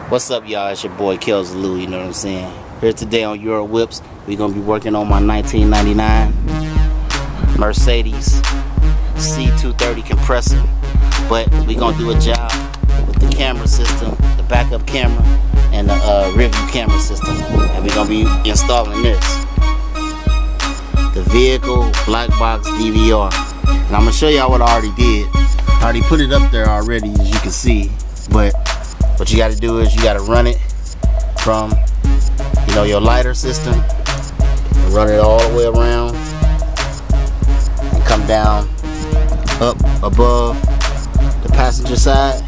What's up, y'all? It's your boy Kells Lou, you know what I'm saying? Here today on Your Whipz, we're gonna be working on my 1999 Mercedes C230 Kompressor. But we're gonna do a job with the camera system, the backup camera, and the rear view camera system. And we're gonna be installing this. The vehicle Black Box DVR. And I'm gonna show y'all what I already did. I already put it up there already, as you can see. But what you got to do is you got to run it from, your lighter system, and run it all the way around, and come down up above the passenger side,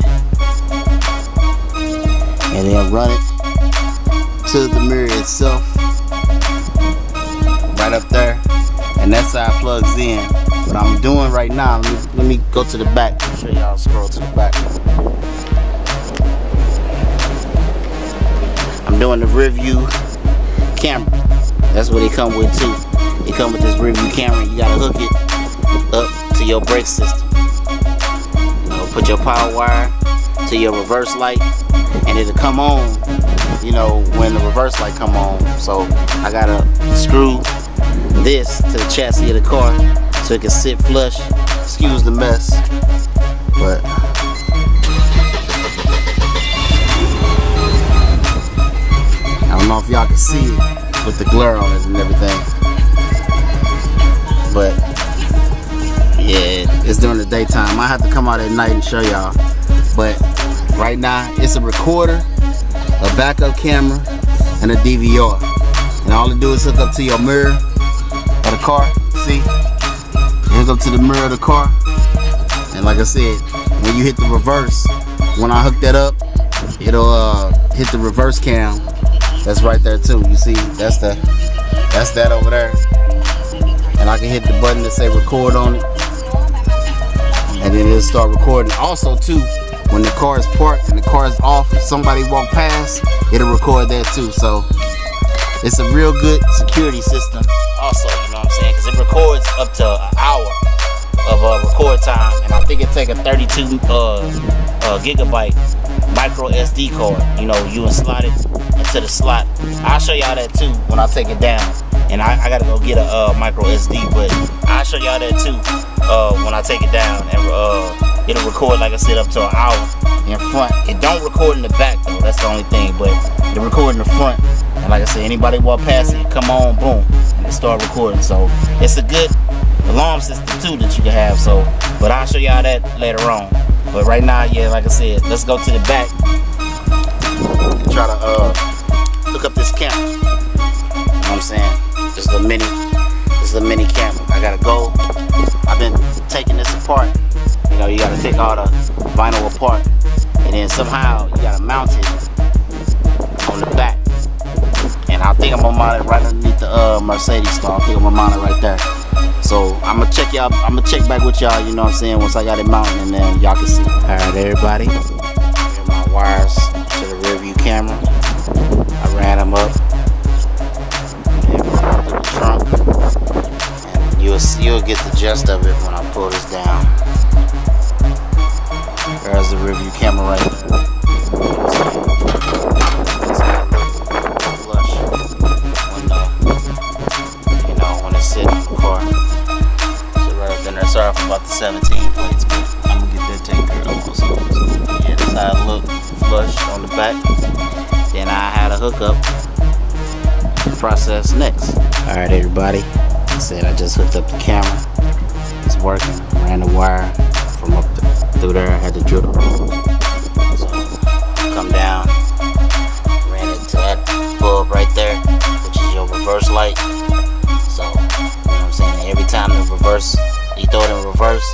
and then run it to the mirror itself, right up there, and that side plugs in. What I'm doing right now, let me go to the back. Show y'all, scroll to the back. I'm doing the rear view camera. That's what they come with too. They come with this rear view camera. You gotta hook it up to your brake system. Put your power wire to your reverse light, and it'll come on. When the reverse light come on. So I gotta screw this to the chassis of the car so it can sit flush. Excuse the mess, but I don't know if y'all can see it with the glare on it and everything. But yeah, it's during the daytime. I have to come out at night and show y'all. But right now, it's a recorder, a backup camera, and a DVR. And all it do is hook up to your mirror of the car. See? Hook up to the mirror of the car. And like I said, when you hit the reverse, when I hook that up, it'll hit the reverse cam. That's right there too. You see, that's that over there. And I can hit the button that say record on it, and then it'll start recording. Also too, when the car is parked and the car is off, if somebody walk past, it'll record that too. So it's a real good security system. Also, you know what I'm saying? Because it records up to an hour of record time, and I think it take a 32 gigabyte micro SD card. You can slide it into the slot. I'll show y'all that too when I take it down. And I gotta go get a micro SD, but I'll show y'all that too when I take it down. And it'll record, like I said, up to an hour in front. It don't record in the back though, that's the only thing, but it record in the front. And like I said, anybody walk past it, come on, boom, and it start recording. So it's a good alarm system too that you can have. So, but I'll show y'all that later on. But right now, yeah, like I said, let's go to the back and try to hook up this camera. You know what I'm saying? This is a mini camera. I gotta go. I've been taking this apart. You gotta take all the vinyl apart, and then somehow you gotta mount it on the back. And I think I'm gonna mount it right underneath the Mercedes star. I think I'm gonna mount it right there. So I'm gonna check back with y'all, you know what I'm saying, once I got it mounted, and then y'all can see. Alright everybody, here are my wires to the rear view camera. I ran them up and put them through the trunk, and you'll get the gist of it when I pull this down. There's the rear view camera right there. When it's sitting in the car. Sorry about the 17 plates, but I'm gonna get that taken care of also. So, yeah, this how it look flush on the back. Then I had a hookup process next. Alright everybody, like I said, I just hooked up the camera. It's working. Ran the wire from up through there. I had to drill the hole. So come down, ran it to that bulb right there, which is your reverse light. So, you know what I'm saying? Every time the reverse, you throw it in reverse,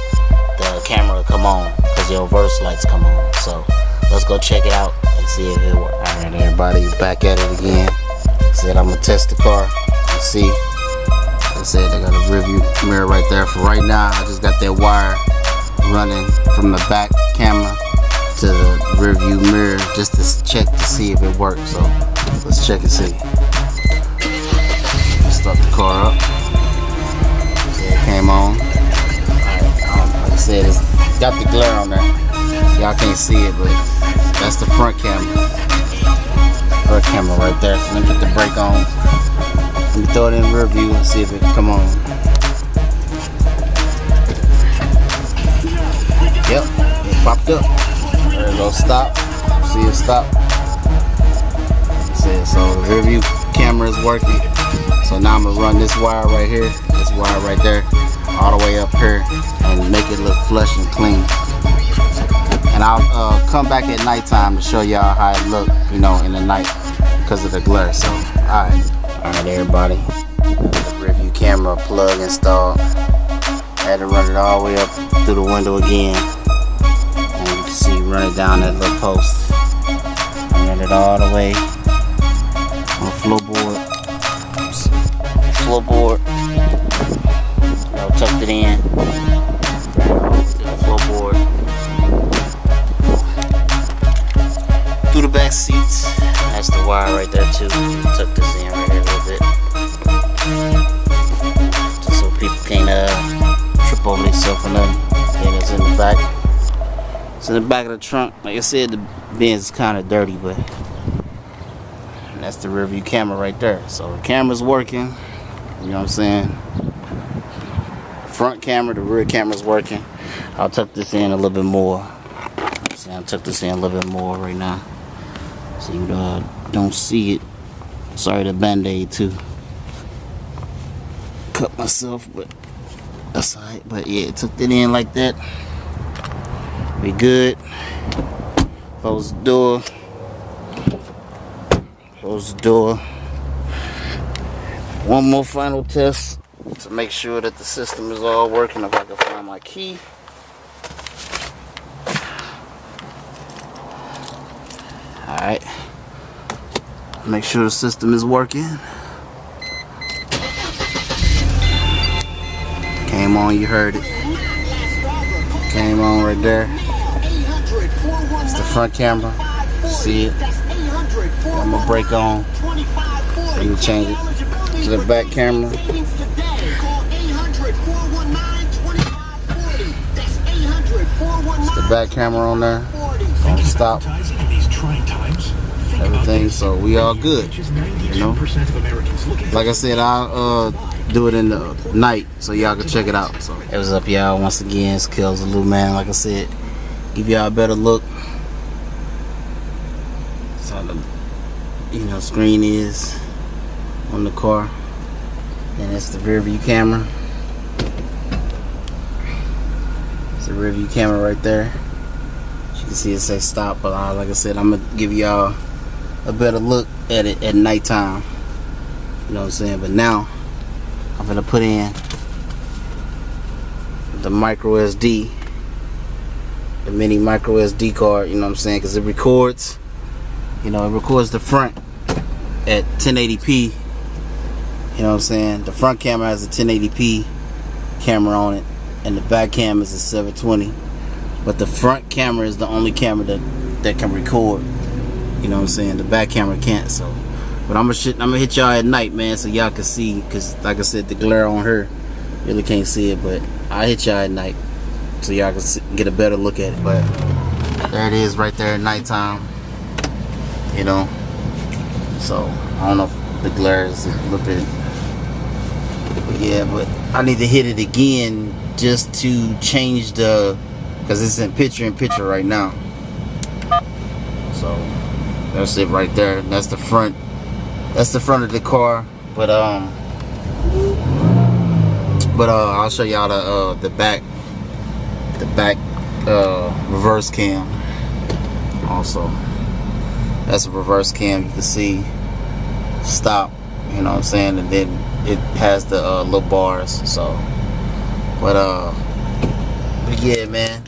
the camera will come on because your reverse lights come on. So let's go check it out and see if it works. Alright everybody, back at it again. Said I'm gonna test the car and see. Like I said, I got a rear view mirror right there. For right now, I just got that wire running from the back camera to the rear view mirror just to check to see if it works. So let's check and see. Start the car up. See, it came on. Like I said, it's got the glare on there. You y'all can't see it, but that's the front camera. Front camera right there. So let me put the brake on. Let me throw it in rear view and see if it can come on. Yep, it popped up. There it goes, stop. See it stop. So the rear view camera is working. So now I'm gonna run this wire right here, this wire right there, all the way up here, and make it look flush and clean. And I'll come back at nighttime to show y'all how it look, you know, in the night because of the glare. So, alright everybody. The rear view camera plug installed. I had to run it all the way up through the window again. And you can see run it down that little post. Run it all the way on the floorboard. I tucked it in. The floorboard. Through the back seats. That's the wire right there too. Tuck this in right here a little bit. Just so people can't trip over themselves or nothing. Then it's in the back. It's in the back of the trunk. Like I said, the Benz is kind of dirty, but that's the rear view camera right there. So the camera's working. You know what I'm saying? Front camera, the rear camera's working. I'll tuck this in a little bit more. I'll tuck this in a little bit more right now, so you don't see it. Sorry, the band-aid too. Cut myself, but that's alright. But yeah, tucked it in like that. We good. Close the door. Close the door. One more final test to make sure that the system is all working. If I can find my key. Alright. Make sure the system is working. Came on, you heard it. Came on right there. It's the front camera. See it? I'm gonna brake on. So you can change it to the back camera. It's the back camera on there. Don't stop. Everything, so we all good. You know? Like I said, I'll do it in the night so y'all can check it out. So it was up, y'all. Once again, it's Kills the Lou Man. Like I said, give y'all a better look. That's how the screen is on the car. And it's the rear view camera. It's the rear view camera right there. As you can see it say stop, but like I said, I'm gonna give y'all a better look at it at nighttime. You know what I'm saying? But now I'm gonna put in the micro SD, the mini micro SD card. You know what I'm saying? Because it records, it records the front at 1080p. You know what I'm saying? The front camera has a 1080p camera on it, and the back camera is a 720. But the front camera is the only camera that can record. You know what I'm saying? The back camera can't. So, but I'm gonna hit y'all at night, man, so y'all can see. Cause like I said, the glare on her, really can't see it. But I hit y'all at night, so y'all can get a better look at it. But there it is, right there at nighttime. So I don't know if the glare is a little bit. Yeah, but I need to hit it again just to change because it's in picture right now. So that's it right there. That's the front. That's the front of the car. But I'll show y'all the back. The back reverse cam. Also, that's a reverse cam. You can see stop. You know what I'm saying, and then it has the little bars. So, but yeah, man.